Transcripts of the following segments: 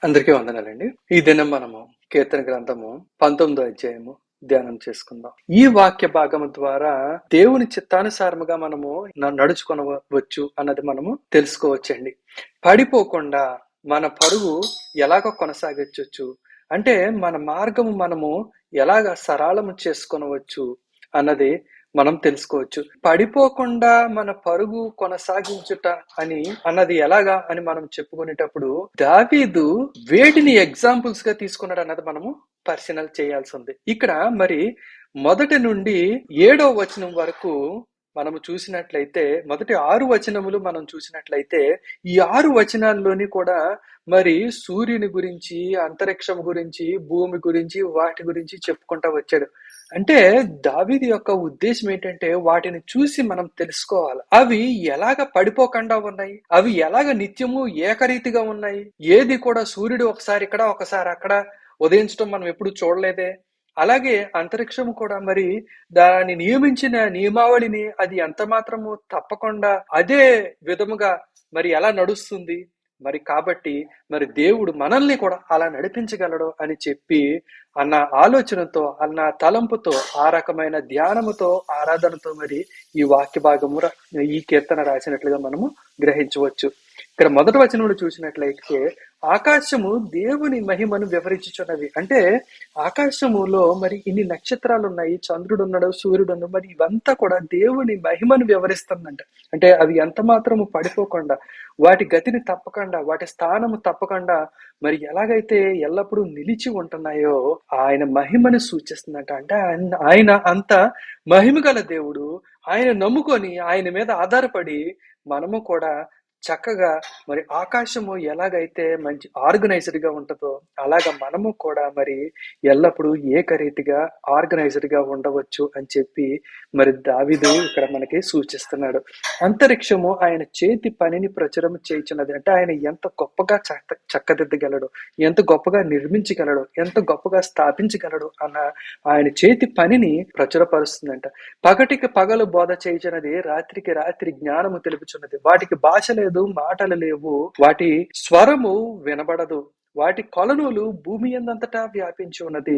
అందరికీ వందనాలండి. ఈ దినం మనము కీర్తన గ్రంథము 19వ అధ్యాయము ధ్యానం చేసుకుందాం. ఈ వాక్య భాగము ద్వారా దేవుని చిత్తానుసారముగా మనము నడుచుకొనవచ్చు అన్నది మనము తెలుసుకోవచ్చండి. పడిపోకుండా మన పరుగు ఎలాగ కొనసాగించవచ్చు, అంటే మన మార్గము మనము ఎలాగ సరళము చేసుకొనవచ్చు అన్నది మనం తెలుసుకోవచ్చు. పడిపోకుండా మన పరుగు కొనసాగించుట అన్నది ఎలాగా అని మనం చెప్పుకునేటప్పుడు దావీదు వేటిని ఎగ్జాంపుల్స్ గా తీసుకున్నాడు అన్నది మనము పరిశీలన చేయాల్సి ఉంది. ఇక్కడ మరి 1 నుండి 7వ వచనం వరకు మనము చూసినట్లయితే, మొదటి 6 వచనములు మనం చూసినట్లయితే, ఈ 6 వచనాల్లోని కూడా మరి సూర్యుని గురించి, అంతరిక్షం గురించి, భూమి గురించి, వాటి గురించి చెప్పుకుంటా వచ్చాడు. అంటే దావీదు యొక్క ఉద్దేశం ఏంటంటే వాటిని చూసి మనం తెలుసుకోవాలి. అవి ఎలాగ పడిపోకుండా ఉన్నాయి, అవి ఎలాగ నిత్యము ఏకరీతిగా ఉన్నాయి. ఏది కూడా సూర్యుడు ఒకసారి ఇక్కడ ఒకసారి అక్కడ ఉదయించడం మనం ఎప్పుడు చూడలేదే. అలాగే అంతరిక్షము కూడా మరి దాని నియమించిన నియమావళిని అది ఎంత మాత్రము తప్పకుండా అదే విధముగా మరి ఎలా నడుస్తుంది. మరి కాబట్టి మరి దేవుడు మనల్ని కూడా అలా నడిపించగలడు అని చెప్పి అన్న ఆలోచనతో, అన్న తలంపుతో, ఆ రకమైన ధ్యానముతో, ఆరాధనతో మరి ఈ వాక్య భాగము ఈ కీర్తన రాసినట్లుగా మనము గ్రహించవచ్చు. ఇక్కడ మొదటి వచనంలో చూసినట్లయితే ఆకాశము దేవుని మహిమను వివరించుచున్నవి. అంటే ఆకాశములో మరి ఇన్ని నక్షత్రాలు ఉన్నాయి, చంద్రుడు ఉన్నాడు, సూర్యుడు ఉన్నాడు, మరి ఇవంతా కూడా దేవుని మహిమను వివరిస్తుందంట. అంటే అవి ఎంత మాత్రము పడిపోకుండా, వాటి గతిని తప్పకుండా, వాటి స్థానము తప్పకుండా మరి ఎలాగైతే ఎల్లప్పుడూ నిలిచి ఉంటున్నాయో ఆయన మహిమను సూచిస్తుందంట. అంటే ఆయన అంత మహిమ గల దేవుడు. ఆయన నమ్ముకొని ఆయన మీద ఆధారపడి మనము కూడా చక్కగా మరి ఆకాశము ఎలాగైతే మంచి ఆర్గనైజ్డ్ గా ఉంటుందో అలాగ మనము కూడా మరి ఎల్లప్పుడూ ఏకరీతిగా ఆర్గనైజ్డ్ గా ఉండవచ్చు అని చెప్పి మరి దావీదు ఇక్కడ మనకి సూచిస్తున్నాడు. అంతరిక్షము ఆయన చేతి పనిని ప్రచురం చేయుచున్నది. అంటే ఆయన ఎంత గొప్పగా చక్కదిద్దగలడు, ఎంత గొప్పగా నిర్మించగలడు, ఎంత గొప్పగా స్థాపించగలడు అన్న ఆయన చేతి పనిని ప్రచురపరుస్తుందంట. పగటికి పగలు బోధ చేయుచున్నది, రాత్రికి రాత్రి జ్ఞానము తెలుపుచున్నది. వాటికి భాష లేదు, మాటలు లేవు, వాటి స్వరము వినబడదు, వాటి కొలనులు భూమి అందంతటా వ్యాపించి ఉన్నది,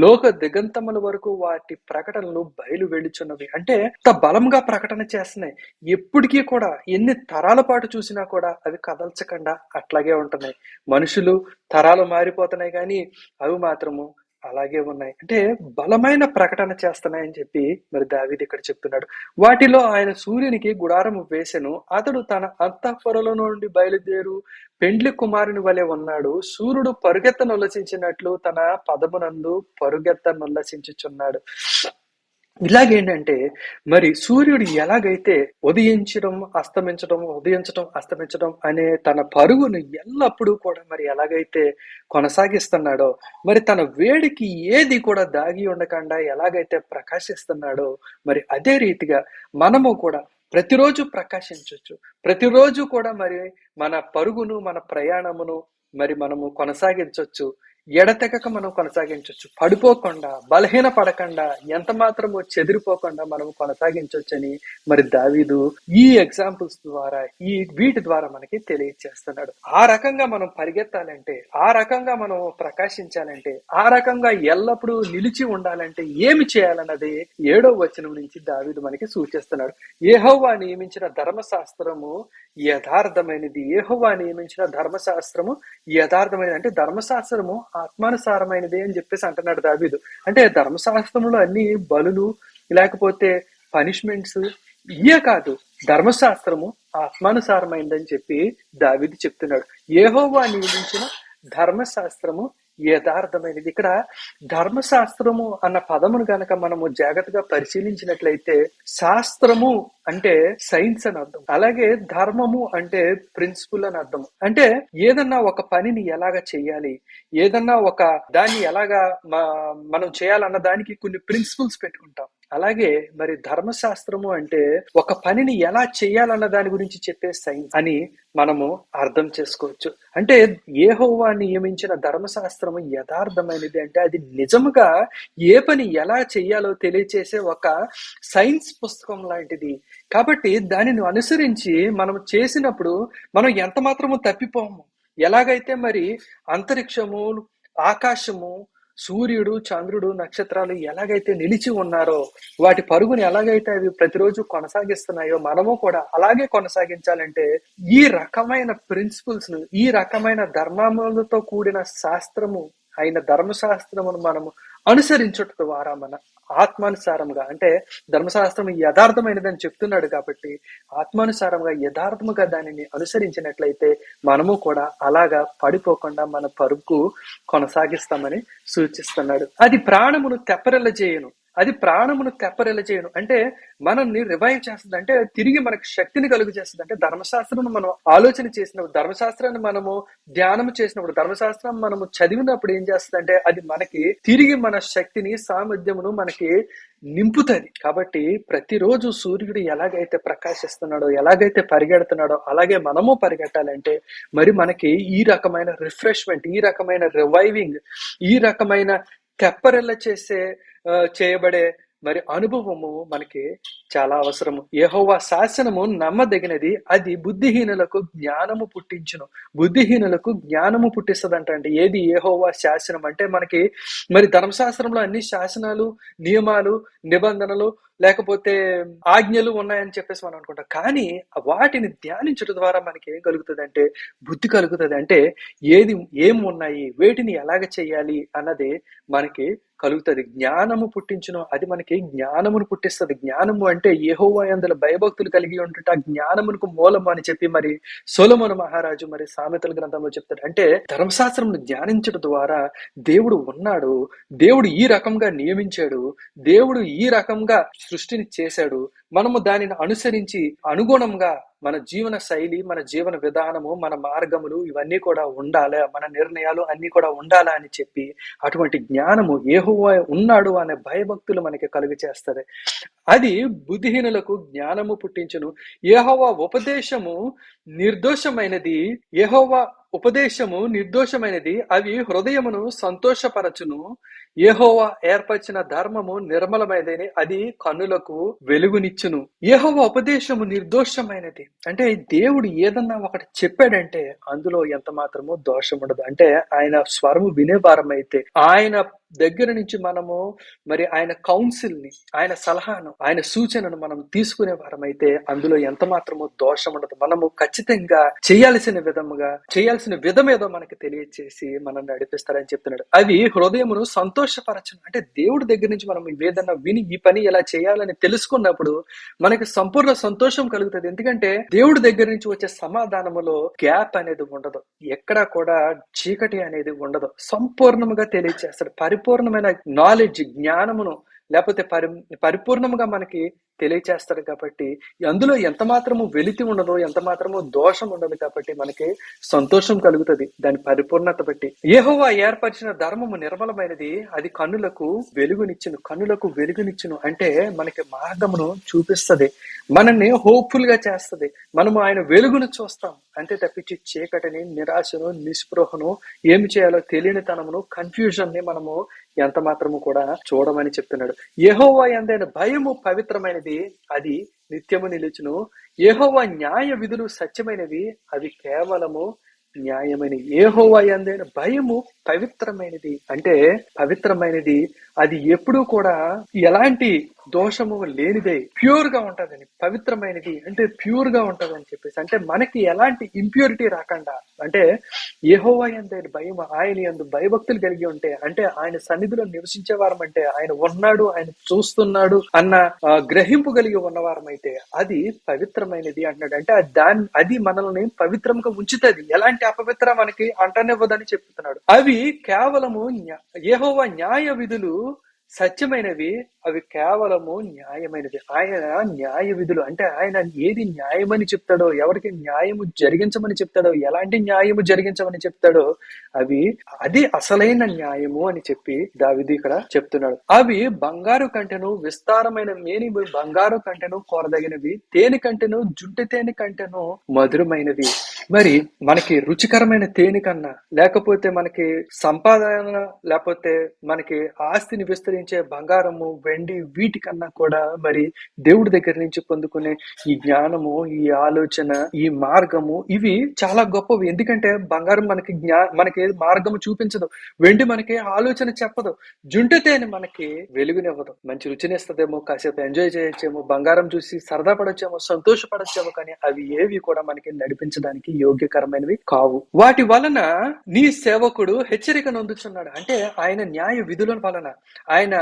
లోక దిగంతముల వరకు వాటి ప్రకటనలు బయలు వెళుచున్నవి. అంటే ఇంత బలంగా ప్రకటన చేస్తున్నాయి. ఎప్పటికీ కూడా ఎన్ని తరాల పాటు చూసినా కూడా అవి కదల్చకుండా అట్లాగే ఉంటున్నాయి. మనుషులు తరాలు మారిపోతున్నాయి కానీ అవి మాత్రము అలాగే ఉన్నాయి. అంటే బలమైన ప్రకటన చేస్తున్నాయని చెప్పి మరి దావీదు ఇక్కడ చెప్తున్నాడు. వాటిలో ఆయన సూర్యునికి గుడారము వేసెను, అతడు తన అంతఃపురలో నుండి బయలుదేరు పెండ్లి కుమారుని వలె ఉన్నాడు. సూర్యుడు పరుగెత్తనుల్లసించినట్లు తన పదమునందు పరుగెత్తనుల్లసించుచున్నాడు. ఇలాగేంటంటే మరి సూర్యుడు ఎలాగైతే ఉదయించడం అస్తమించడం అనే తన పరుగును ఎల్లప్పుడూ కూడా మరి ఎలాగైతే కొనసాగిస్తున్నాడో, మరి తన వేడికి ఏది కూడా దాగి ఉండకుండా ఎలాగైతే ప్రకాశిస్తున్నాడో, మరి అదే రీతిగా మనము కూడా ప్రతిరోజు ప్రకాశించవచ్చు. ప్రతిరోజు కూడా మరి మన పరుగును, మన ప్రయాణమును మరి మనము కొనసాగించవచ్చు. ఎడతెగక మనం కొనసాగించవచ్చు. పడిపోకుండా, బలహీన పడకుండా, ఎంత మాత్రము చెదిరిపోకుండా మనం కొనసాగించవచ్చని మరి దావీదు ఈ ఎగ్జాంపుల్స్ ద్వారా, వీటి ద్వారా మనకి తెలియజేస్తున్నాడు. ఆ రకంగా మనం పరిగెత్తాలంటే, ఆ రకంగా మనం ప్రకాశించాలంటే, ఆ రకంగా ఎల్లప్పుడూ నిలిచి ఉండాలంటే ఏమి చేయాలన్నది 7వ వచనం నుంచి దావీదు మనకి సూచిస్తున్నాడు. యెహోవా నియమించిన ధర్మశాస్త్రము యథార్థమైనది. యెహోవా నియమించిన ధర్మశాస్త్రము యథార్థమైనది. అంటే ధర్మశాస్త్రము ఆత్మానుసారమైనది అని చెప్పేసి అంటున్నాడు దావీదు. అంటే ధర్మశాస్త్రంలో అన్ని బలులు లేకపోతే పనిష్మెంట్స్ ఇయే కాదు, ధర్మశాస్త్రము ఆత్మానుసారమైనదని చెప్పి దావీదు చెప్తున్నాడు. యెహోవా నియమించిన ధర్మశాస్త్రము యథార్థమైనది. ఇక్కడ ధర్మశాస్త్రము అన్న పదమును గనక మనము జాగ్రత్తగా పరిశీలించినట్లయితే, శాస్త్రము అంటే సైన్స్ అని అర్థం, అలాగే ధర్మము అంటే ప్రిన్సిపుల్ అని అర్థం. అంటే ఏదన్నా ఒక పనిని ఎలాగ చేయాలి, ఏదన్నా ఒక దాన్ని ఎలాగా మనం చేయాలన్న దానికి కొన్ని ప్రిన్సిపల్స్ పెట్టుకుంటాం. అలాగే మరి ధర్మశాస్త్రము అంటే ఒక పనిని ఎలా చేయాలన్న దాని గురించి చెప్పే సైన్స్ అని మనము అర్థం చేసుకోవచ్చు. అంటే యెహోవా నియమించిన ధర్మశాస్త్రము యథార్థమైనది. అంటే అది నిజముగా ఏ పని ఎలా చేయాలో తెలియచేసే ఒక సైన్స్ పుస్తకం లాంటిది. కాబట్టి దానిని అనుసరించి మనం చేసినప్పుడు మనం ఎంత మాత్రము తప్పిపోము, ఎలాగైతే మరి అంతరిక్షము, ఆకాశము, సూర్యుడు, చంద్రుడు, నక్షత్రాలు ఎలాగైతే నిలిచి ఉన్నారో, వాటి పరుగుని ఎలాగైతే అవి ప్రతిరోజు కొనసాగిస్తున్నాయో మనము కూడా అలాగే కొనసాగించాలంటే ఈ రకమైన ప్రిన్సిపల్స్ ను, ఈ రకమైన ధర్మములతో కూడిన శాస్త్రము అయిన ధర్మశాస్త్రమును మనము అనుసరించుట ద్వారా మన ఆత్మానుసారంగా, అంటే ధర్మశాస్త్రం యథార్థమైనదని చెప్తున్నాడు కాబట్టి ఆత్మానుసారంగా యథార్థముగా దానిని అనుసరించినట్లయితే మనము కూడా అలాగా పడిపోకుండా మన పరుగు కొనసాగిస్తామని సూచిస్తున్నాడు. అది ప్రాణమును తెప్పరిల్ల చేయను, అది ప్రాణమును తెప్పరిల్ల చేయను అంటే మనల్ని రివైవ్ చేస్తుంది, అంటే తిరిగి మనకు శక్తిని కలుగు చేస్తుంది. అంటే ధర్మశాస్త్రం మనం ఆలోచన చేసినప్పుడు, ధర్మశాస్త్రాన్ని మనము ధ్యానం చేసినప్పుడు, ధర్మశాస్త్రం మనము చదివినప్పుడు ఏం చేస్తుంది అంటే అది మనకి తిరిగి మన శక్తిని, సామర్థ్యమును మనకి నింపుతుంది. కాబట్టి ప్రతిరోజు సూర్యుడు ఎలాగైతే ప్రకాశిస్తున్నాడో, ఎలాగైతే పరిగెడుతున్నాడో అలాగే మనము పరిగెట్టాలంటే మరి మనకి ఈ రకమైన రిఫ్రెష్మెంట్, ఈ రకమైన రివైవింగ్, ఈ రకమైన తెప్పరిల్ల చేయబడే మరి అనుభవము మనకి చాలా అవసరము. యెహోవా శాసనము నమ్మదగినది, అది బుద్ధిహీనులకు జ్ఞానము పుట్టించును. బుద్ధిహీనులకు జ్ఞానము పుట్టిస్తుందంట. అంటే ఏది యెహోవా శాసనం అంటే మనకి మరి ధర్మశాస్త్రంలో అన్ని శాసనాలు, నియమాలు, నిబంధనలు లేకపోతే ఆజ్ఞలు ఉన్నాయని చెప్పేసి మనం అనుకుంటాం. కానీ వాటిని ధ్యానించడం ద్వారా మనకి ఏం కలుగుతుంది అంటే బుద్ధి కలుగుతుంది. అంటే ఏం ఉన్నాయి, వేటిని ఎలాగ చేయాలి అన్నది మనకి కలుగుతుంది. జ్ఞానము పుట్టించును, అది మనకి జ్ఞానమును పుట్టిస్తుంది. జ్ఞానము అంటే యెహోవా యందు భయభక్తులు కలిగి ఉంటుంటే ఆ జ్ఞానమునకు మూలము అని చెప్పి మరి సొలొమోను మహారాజు మరి సామెతల గ్రంథంలో చెప్తాడు. అంటే ధర్మశాస్త్రమును ధ్యానించడం ద్వారా దేవుడు ఉన్నాడు, దేవుడు ఈ రకంగా నియమించాడు, దేవుడు ఈ రకంగా సృష్టిని చేశాడు, మనము దానిని అనుసరించి అనుగుణంగా మన జీవన శైలి, మన జీవన విధానము, మన మార్గములు ఇవన్నీ కూడా ఉండాలి, మన నిర్ణయాలు అన్ని కూడా ఉండాలా అని చెప్పి అటువంటి జ్ఞానము యెహోవా ఉన్నాడు అనే భయభక్తులు మనకి కలుగ చేస్తుంది. అది బుద్ధిహీనులకు జ్ఞానము పుట్టించును. యెహోవా ఉపదేశము నిర్దోషమైనది, యెహోవా ఉపదేశము నిర్దోషమైనది, అవి హృదయమును సంతోషపరచును. యెహోవా ఏర్పరిచిన ధర్మము నిర్మలమైనది, అది కన్నులకు వెలుగునిచ్చును. యెహోవా ఉపదేశము నిర్దోషమైనది అంటే దేవుడు ఏదన్నా ఒకటి చెప్పాడంటే అందులో ఎంత మాత్రమో దోషం ఉండదు. అంటే ఆయన స్వరము వినేవారం అయితే, ఆయన దగ్గర నుంచి మనము మరి ఆయన కౌన్సిల్ ని, ఆయన సలహాను, ఆయన సూచనను మనం తీసుకునే వారం అయితే అందులో ఎంత మాత్రమో దోషం ఉండదు. మనము ఖచ్చితంగా చేయాల్సిన విధం ఏదో మనకి తెలియచేసి మనం నడిపిస్తారని చెప్తున్నాడు. అవి హృదయమును సంతోషపరచను అంటే దేవుడి దగ్గర నుంచి మనం ఏదన్నా విని ఈ పని ఎలా చేయాలని తెలుసుకున్నప్పుడు మనకి సంపూర్ణ సంతోషం కలుగుతుంది. ఎందుకంటే దేవుడి దగ్గర నుంచి వచ్చే సమాధానములో గ్యాప్ అనేది ఉండదు, ఎక్కడా కూడా చీకటి అనేది ఉండదు, సంపూర్ణముగా తెలియచేస్తాడు. పరిపూర్ణమైన నాలెడ్జ్, జ్ఞానమును లేకపోతే పరిపూర్ణముగా మనకి తెలియచేస్తాడు. కాబట్టి అందులో ఎంత మాత్రము వెలితి ఉండదు, ఎంత మాత్రము దోషం ఉండదు. కాబట్టి మనకి సంతోషం కలుగుతుంది దాని పరిపూర్ణత బట్టి. యెహోవా ఏర్పరిచిన ధర్మము నిర్మలమైనది, అది కన్నులకు వెలుగునిచ్చును అంటే మనకి మార్గమును చూపిస్తుంది, మనల్ని హోప్ఫుల్ గా చేస్తుంది. మనము ఆయన వెలుగును చూస్తాం అంతే తప్పించి చీకటిని, నిరాశను, నిస్పృహను, ఏమి చేయాలో తెలియని తనమును, కన్ఫ్యూజన్ ని మనము ఎంత మాత్రము కూడా చూడమని చెప్తున్నాడు. యెహోవా యందైన భయము పవిత్రమైనది, అది నిత్యము నిలుచును. యెహోవా న్యాయ విధులు సత్యమైనవి, అవి కేవలము న్యాయమైనవి. యెహోవా యందైన భయము పవిత్రమైనది అంటే పవిత్రమైనది, అది ఎప్పుడూ కూడా ఎలాంటి దోషము లేనిదే ప్యూర్ గా ఉంటదని. పవిత్రమైనది అంటే ప్యూర్ గా ఉంటదని చెప్పేసి, అంటే మనకి ఎలాంటి ఇంప్యూరిటీ రాకుండా, అంటే యెహోవా యందైన భయం, ఆయన యందు భయభక్తులు కలిగి ఉంటే, అంటే ఆయన సన్నిధిలో నివసించేవారం అంటే ఆయన ఉన్నాడు, ఆయన చూస్తున్నాడు అన్న గ్రహింపు కలిగి ఉన్నవారం అయితే అది పవిత్రమైనది అంటున్నాడు. అంటే అది మనల్ని పవిత్రంగా ఉంచుతుంది, ఎలాంటి అపవిత్ర మనకి అంటనివ్వదని చెప్తున్నాడు. అవి కేవలము యెహోవా న్యాయ విధులు సత్యమైనవి, అవి కేవలము న్యాయమైనవి. ఆయన న్యాయ విధులు అంటే ఆయన ఏది న్యాయమని చెప్తాడో, ఎవరికి న్యాయము జరిగించమని చెప్తాడో, ఎలాంటి న్యాయము జరిగించమని చెప్తాడో అది అసలైన న్యాయము అని చెప్పి దావీదు ఇక్కడ చెప్తున్నాడు. అవి బంగారు కంటెను విస్తారమైన మేని, బంగారు కంటెను కోరదగినవి, తేనె కంటెను జుంటి తేనె కంటెను మధురమైనవి. మరి మనకి రుచికరమైన తేనె కన్నా, లేకపోతే మనకి సంపాదన, లేకపోతే మనకి ఆస్తిని విస్తరించే బంగారము, వెండి వీటికన్నా కూడా మరి దేవుడి దగ్గర నుంచి పొందుకునే ఈ జ్ఞానము, ఈ ఆలోచన, ఈ మార్గము ఇవి చాలా గొప్పవి. ఎందుకంటే బంగారం మనకి మార్గము చూపించదు, వెండి మనకి ఆలోచన చెప్పదు, జుంటు తేనె మనకి వెలుగునివ్వదు. మంచి రుచినిస్తదేమో, కాసేపు ఎంజాయ్ చేయొచ్చేమో, బంగారం చూసి సరదా పడొచ్చేమో, సంతోషపడొచ్చేమో, కానీ అవి ఏవి కూడా మనకి నడిపించడానికి యోగ్యకరమైనవి కావు. వాటి వలన నీ సేవకుడు హెచ్చరిక నొందుచున్నాడు. అంటే ఆయన న్యాయ విధుల వలన, ఆయన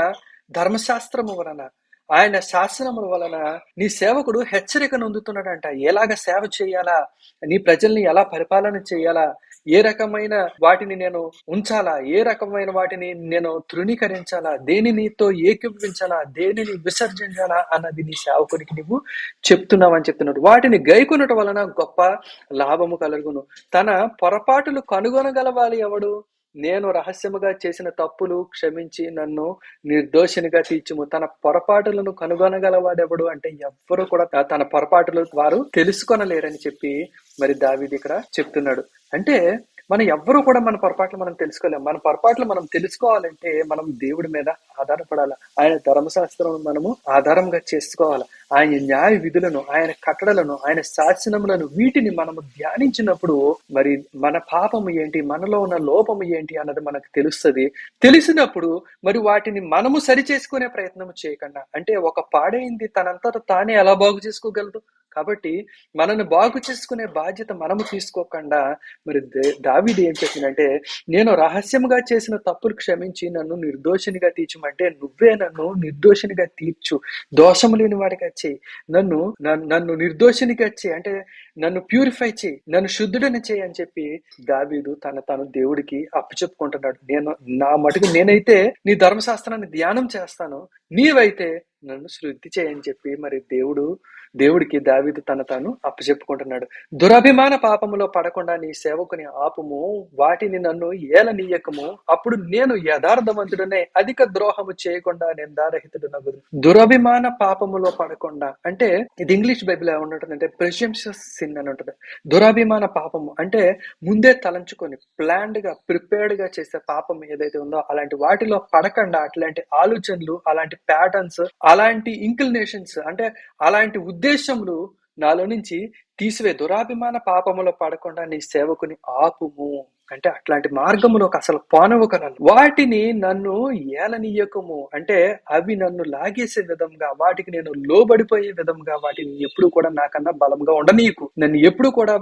ధర్మశాస్త్రము వలన, ఆయన శాసనముల వలన నీ సేవకుడు హెచ్చరిక నొందుతున్నాడంట. ఎలాగ సేవ చేయాలా, నీ ప్రజల్ని ఎలా పరిపాలన చేయాలా, ఏ రకమైన వాటిని నేను ఉంచాలా, ఏ రకమైన వాటిని నేను తృణీకరించాలా, దేనినితో ఏకీభవించాలా, దేనిని విసర్జించాలా అన్నది నీ సేవకునికి నువ్వు చెప్తున్నావని చెప్తున్నాడు. వాటిని గైకొనట వలన గొప్ప లాభము కలుగును. తన పొరపాటులు కనుగొనగలవాలి ఎవడు? నేను రహస్యముగా చేసిన తప్పులు క్షమించి నన్ను నిర్దోషినిగా తీర్చుము. తన పొరపాటులను కనుగొనగలవాడెవడు అంటే ఎవ్వరు కూడా తన పొరపాటులు వారు తెలుసుకొనలేరని చెప్పి మరి దావీదు ఇక్కడ చెప్తున్నాడు. అంటే మనం ఎవ్వరూ కూడా మన పొరపాట్లు మనం తెలుసుకోలేము. మన పొరపాట్లు మనం తెలుసుకోవాలంటే మనం దేవుడి మీద ఆధారపడాలి. ఆయన ధర్మశాస్త్రం మనము ఆధారంగా చేసుకోవాలి. ఆయన న్యాయ విధులను, ఆయన కట్టడలను, ఆయన శాసనములను వీటిని మనము ధ్యానించినప్పుడు మరి మన పాపము ఏంటి, మనలో ఉన్న లోపము ఏంటి అన్నది మనకు తెలుస్తుంది. తెలిసినప్పుడు మరి వాటిని మనము సరి చేసుకునే ప్రయత్నం చేయకుండా, అంటే ఒక పాడైంది తనంతట తానే ఎలా బాగు చేసుకోగలదు? కాబట్టి మనల్ని బాగు చేసుకునే బాధ్యత మనము తీసుకోకుండా మరి దావీదు ఏం చెప్పిందంటే, నేను రహస్యముగా చేసిన తప్పులు క్షమించి నన్ను నిర్దోషినిగా తీర్చమంటే నువ్వే నన్ను నిర్దోషినిగా తీర్చు, దోషము లేని వాడిగా చేయి, నన్ను నిర్దోషినిగా చేయి, అంటే నన్ను ప్యూరిఫై చేయి, నన్ను శుద్ధుడని చేయి అని చెప్పి దావీదు తను దేవుడికి అప్పచెప్పుకుంటున్నాడు. నా మటుకు నేనైతే నీ ధర్మశాస్త్రాన్ని ధ్యానం చేస్తాను, నీవైతే నన్ను శుద్ధి చేయని చెప్పి మరి దేవుడికి దావీదు తాను అప్పచెప్పుకుంటున్నాడు. దురభిమాన పాపములో పడకుండా నీ సేవకుని ఆపుము, వాటిని నన్ను ఏలనీయకము, అప్పుడు నేను యథార్థవంతుడనే అధిక ద్రోహము చేయకుండా నిందారహితుడనగుదును. దురభిమాన పాపములో పడకుండా అంటే ఇది ఇంగ్లీష్ బైబిల్ ఏమంటుంది అంటే ప్రెజంప్షియస్ సిన్ అని ఉంటుంది. దురభిమాన పాపము అంటే ముందే తలంచుకొని ప్లాన్డ్ గా ప్రిపేర్డ్ గా చేసే పాపం ఏదైతే ఉందో అలాంటి వాటిలో పడకుండా, అట్లాంటి ఆలోచనలు, అలాంటి ప్యాటర్న్స్, అలాంటి ఇంక్లినేషన్స్ అంటే అలాంటి ఉద్దేశములు నాలో నుంచి తీసివే. దురాభిమాన పాపములో పడకుండా నీ సేవకుని ఆపుము అంటే అట్లాంటి మార్గములోకి అసలు పోనవకనను, వాటిని నన్ను ఏలనీయకము అంటే అవి నన్ను లాగేసే విధంగా, వాటికి నేను లోబడిపోయే విధంగా వాటిని ఎప్పుడు కూడా నాకన్నా బలంగా ఉండనీయకు. నన్ను ఎప్పుడు కూడా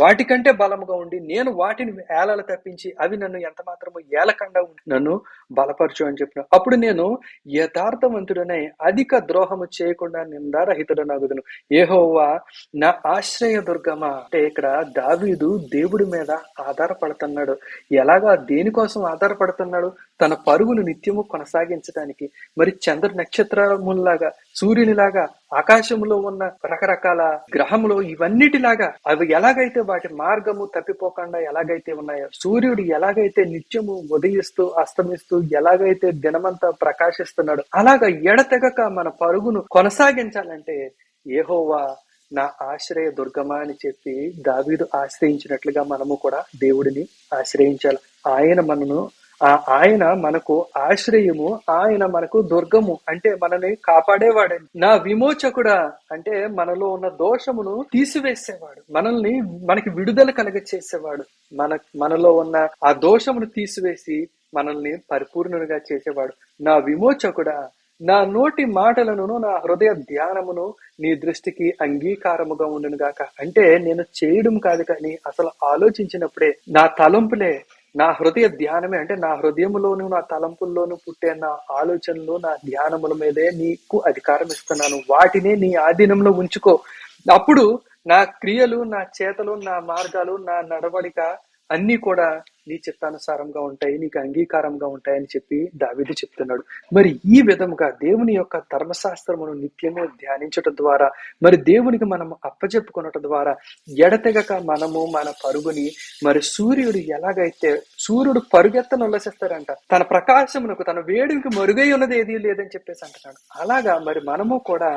వాటికంటే బలంగా ఉండి నేను వాటిని ఏలల తప్పించి అవి నన్ను ఎంత మాత్రము ఏలకుండా నన్ను బలపరచు అని చెప్పిన. అప్పుడు నేను యథార్థవంతుడనై అధిక ద్రోహము చేయకుండా నిందారహితుడనగుదును. యెహోవా నా ఆశ్రయ దుర్గమా అంటే ఇక్కడ దావీదు దేవుడి మీద ఆధారపడుతున్నాడు. ఎలాగా, దేనికోసం ఆధారపడుతున్నాడు? తన పరుగును నిత్యము కొనసాగించడానికి. మరి చంద్ర నక్షత్రములాగా, సూర్యునిలాగా, ఆకాశంలో ఉన్న రకరకాల గ్రహములు ఇవన్నిటిలాగా అవి ఎలాగైతే వాటి మార్గము తప్పిపోకుండా ఎలాగైతే ఉన్నాయో, సూర్యుడు ఎలాగైతే నిత్యము ఉదయిస్తూ అస్తమిస్తూ ఎలాగైతే దినమంతా ప్రకాశిస్తున్నాడు, అలాగా ఎడతెగక మన పరుగును కొనసాగించాలంటే యెహోవా నా ఆశ్రయ దుర్గమా అని చెప్పి దావీదు ఆశ్రయించినట్లుగా మనము కూడా దేవుడిని ఆశ్రయించాలి. ఆయన మనకు ఆశ్రయము, ఆయన మనకు దుర్గము అంటే మనల్ని కాపాడేవాడని. నా విమోచకుడా అంటే మనలో ఉన్న దోషమును తీసివేసేవాడు, మనకి విడుదల కలగచేసేవాడు, మనలో ఉన్న ఆ దోషమును తీసివేసి మనల్ని పరిపూర్ణునిగా చేసేవాడు. నా విమోచకుడా, నా నోటి మాటలను నా హృదయ ధ్యానమును నీ దృష్టికి అంగీకారముగా ఉండును గాక. అంటే నేను చేయడం కాదు, కానీ అసలు ఆలోచించినప్పుడే నా తలంపులే, నా హృదయ ధ్యానమే అంటే నా హృదయంలోను నా తలంపుల్లోనూ పుట్టే నా ఆలోచనలు, నా ధ్యానముల మీదే నీకు అధికారం ఇస్తున్నాను. వాటినే నీ ఆధీనంలో ఉంచుకో. అప్పుడు నా క్రియలు, నా చేతలు, నా మార్గాలు, నా నడవడిక అన్ని కూడా నీ చిత్తానుసారంగా ఉంటాయి, నీకు అంగీకారంగా ఉంటాయని చెప్పి దావీదు చెప్తున్నాడు. మరి ఈ విధముగా దేవుని యొక్క ధర్మశాస్త్రమును నిత్యము ధ్యానించటం ద్వారా, మరి దేవునికి మనము అప్పచెప్పుకొనటం ద్వారా ఎడతెగక మనము మన పరుగుని, మరి సూర్యుడు పరుగెత్తను ఉల్లసిస్తాడంట. తన ప్రకాశమునకు, తన వేడికి మరుగై ఉన్నది ఏదీ లేదని చెప్పేసి అంటున్నాడు. అలాగా మరి మనము కూడా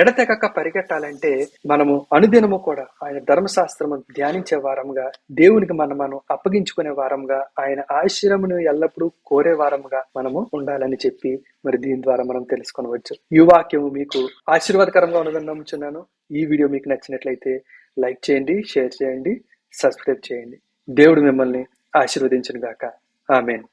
ఎడతెగక పరిగెట్టాలంటే మనము అనుదినము కూడా ఆయన ధర్మశాస్త్రము ధ్యానించే వారంగా, దేవునికి మనం అప్పగించుకునే వారంగా, ఆయన ఆశ్రయమును ఎల్లప్పుడూ కోరే వారంగా మనము ఉండాలని చెప్పి మరి దీని ద్వారా మనం తెలుసుకొనవచ్చు. ఈ వాక్యము మీకు ఆశీర్వాదకరంగా ఉన్నదని నమ్ముచున్నాను. ఈ వీడియో మీకు నచ్చినట్లయితే లైక్ చేయండి, షేర్ చేయండి, సబ్స్క్రైబ్ చేయండి. దేవుడు మిమ్మల్ని ఆశీర్వదించును గాక. ఆమేన్.